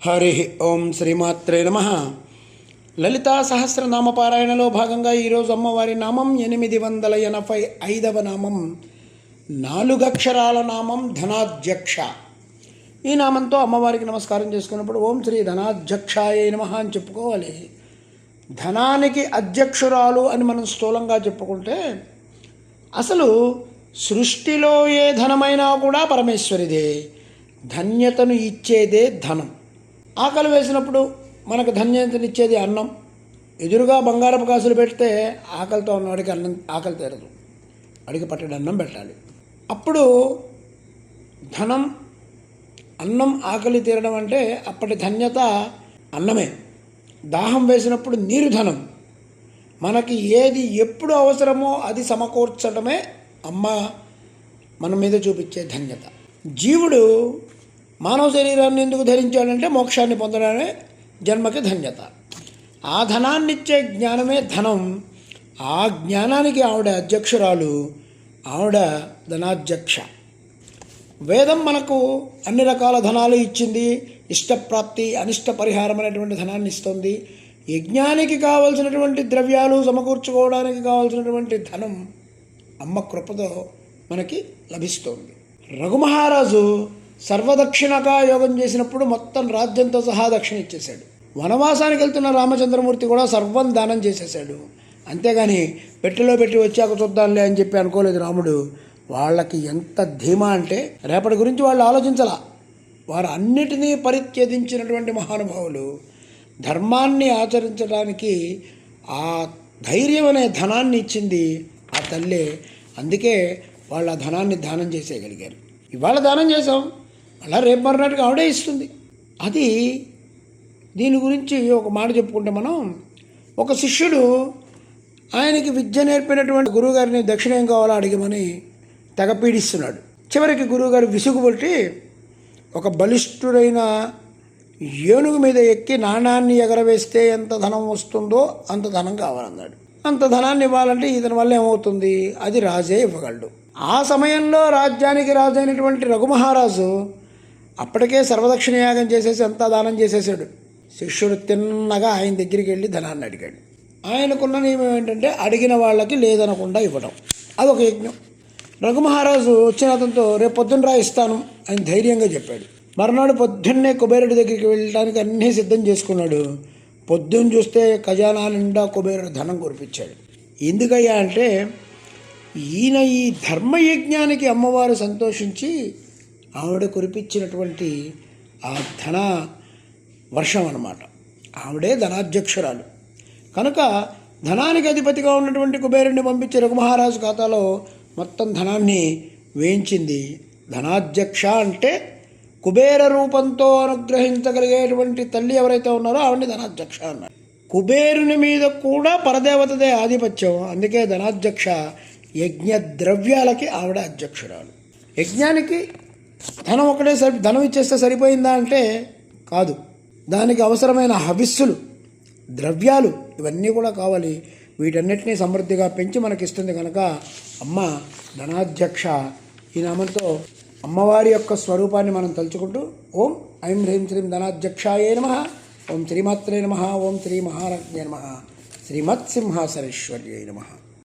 హరి ఓం శ్రీమాత్రే నమ. లలితా సహస్రనామ పారాయణలో భాగంగా ఈరోజు అమ్మవారి నామం 885వ నామం, 4 అక్షరాల నామం ధనాధ్యక్ష. ఈ నామంతో అమ్మవారికి నమస్కారం చేసుకున్నప్పుడు ఓం శ్రీ ధనాధ్యక్షాయ నమః అని చెప్పుకోవాలి. ధనానికి అధ్యక్షురాలు అని మనం స్థూలంగా చెప్పుకుంటే, అసలు సృష్టిలో ఏ ధనమైనా కూడా పరమేశ్వరిదే. ధన్యతను ఇచ్చేదే ధనం. ఆకలి వేసినప్పుడు మనకు ధన్యతనిచ్చేది అన్నం. ఎదురుగా బంగారపు కాసులు పెడితే ఆకలితో ఉన్నవాడికి ఆకలి తీరదు, అడిగి పట్టడి అన్నం పెట్టాలి. అప్పుడు ధనం, అన్నం, ఆకలి తీరడం అంటే అప్పటి ధన్యత అన్నమే. దాహం వేసినప్పుడు నీరు ధనం. మనకి ఏది ఎప్పుడు అవసరమో అది సమకూర్చడమే అమ్మ మన మీద చూపించే ధన్యత. జీవుడు మానవ శరీరాన్ని ఎందుకు ధరించాడంటే మోక్షాన్ని పొందడమే జన్మకి ధన్యత. ఆ ధనాన్నిచ్చే జ్ఞానమే ధనం. ఆ జ్ఞానానికి ఆవిడ అధ్యక్షురాలు, ఆవిడ ధనాధ్యక్ష. వేదం మనకు అన్ని రకాల ధనాలు ఇచ్చింది. ఇష్టప్రాప్తి, అనిష్ట పరిహారం అనేటువంటి ధనాన్ని ఇస్తుంది. యజ్ఞానికి కావలసినటువంటి ద్రవ్యాలు సమకూర్చుకోవడానికి కావలసినటువంటి ధనం అమ్మ కృపతో మనకి లభిస్తుంది. రఘుమహారాజు సర్వదక్షిణగా యోగం చేసినప్పుడు మొత్తం రాజ్యంతో సహా దక్షిణ ఇచ్చేశాడు. వనవాసానికి వెళ్తున్న రామచంద్రమూర్తి కూడా సర్వం దానం చేసేశాడు. అంతేగాని పెట్టెలో పెట్టి వచ్చాక చూద్దాంలే అని చెప్పి అనుకోలేదు రాముడు. వాళ్ళకి ఎంత ధీమా అంటే రేపటి గురించి వాళ్ళు ఆలోచించాల. వారు అన్నిటినీ పరిత్యజించినటువంటి మహానుభావులు. ధర్మాన్ని ఆచరించడానికి ఆ ధైర్యం అనే ధనాన్ని ఇచ్చింది ఆ తల్లే. అందుకే వాళ్ళ ధనాన్ని దానం చేసేయగలిగారు. ఇవాళ దానం చేసాం, అలా రేపు మరునాటికి ఆవిడే ఇస్తుంది. అది దీని గురించి ఒక మాట చెప్పుకుంటే, మనం ఒక శిష్యుడు ఆయనకి విద్య నేర్పినటువంటి గురువుగారిని దక్షిణ ఏం కావాలో అడిగమని తెగ పీడిస్తున్నాడు. చివరికి గురువుగారు విసుగుపట్టి ఒక బలిష్ఠుడైన ఏనుగు మీద ఎక్కి నాణాన్ని ఎగరవేస్తే ఎంత ధనం వస్తుందో అంత ధనం కావాలన్నాడు. అంత ధనాన్ని ఇవ్వాలంటే ఇతని వల్ల ఏమవుతుంది, అది రాజే ఇవ్వగలడు. ఆ సమయంలో రాజ్యానికి రాజు అయినటువంటి రఘుమహారాజు అప్పటికే సర్వదక్షిణ యాగం చేసేసి అంతా దానం చేసేసాడు. శిష్యుడు తిన్నగా ఆయన దగ్గరికి వెళ్ళి ధనాన్ని అడిగాడు. ఆయనకున్న నియమం ఏంటంటే అడిగిన వాళ్ళకి లేదనకుండా ఇవ్వడం. అదొక యజ్ఞం. రఘుమహారాజు వచ్చిన అతనితో రేపు పొద్దున్న ఇస్తాను అని ధైర్యంగా చెప్పాడు. మర్నాడు పొద్దున్నే కుబేరుడి దగ్గరికి వెళ్ళడానికి అన్నీ సిద్ధం చేసుకున్నాడు. పొద్దున్న చూస్తే ఖజానా నిండా కుబేరుడు ధనం కురిపించాడు. ఎందుకయ్యా అంటే ఈయన ఈ ధర్మయజ్ఞానికి అమ్మవారు సంతోషించి ఆవిడ కురిపించినటువంటి ఆ ధన వర్షం అన్నమాట. ఆవిడే ధనాధ్యక్షురాలు కనుక ధనానికి అధిపతిగా ఉన్నటువంటి కుబేరుడిని పంపించి రఘుమహారాజు ఖాతాలో మొత్తం ధనాన్ని వేయించింది. ధనాధ్యక్ష అంటే కుబేర రూపంతో అనుగ్రహించగలిగేటువంటి తల్లి ఎవరైతే ఉన్నారో ఆవిడని ధనాధ్యక్ష అన్నారు. కుబేరుని మీద కూడా పరదేవతదే ఆధిపత్యం. అందుకే ధనాధ్యక్ష. యజ్ఞ ద్రవ్యాలకి ఆవిడ అధ్యక్షురాలు. యజ్ఞానికి ధనం ఒకటే ధనం ఇచ్చేస్తే సరిపోయిందా అంటే కాదు. దానికి అవసరమైన హవిస్సులు, ద్రవ్యాలు ఇవన్నీ కూడా కావాలి. వీటన్నిటినీ సమృద్ధిగా పెంచి మనకిస్తుంది కనుక అమ్మ ధనాధ్యక్ష. ఈ నామంతో అమ్మవారి యొక్క స్వరూపాన్ని మనం తలుచుకుంటూ ఓం ఐం హ్రీం శ్రీం ధనాధ్యక్షాయే నమః, ఓం శ్రీమాత్రే నమః, ఓం శ్రీ మహారాజ్ఞే నమః, శ్రీమత్సింహాసనేశ్వర్యై నమః.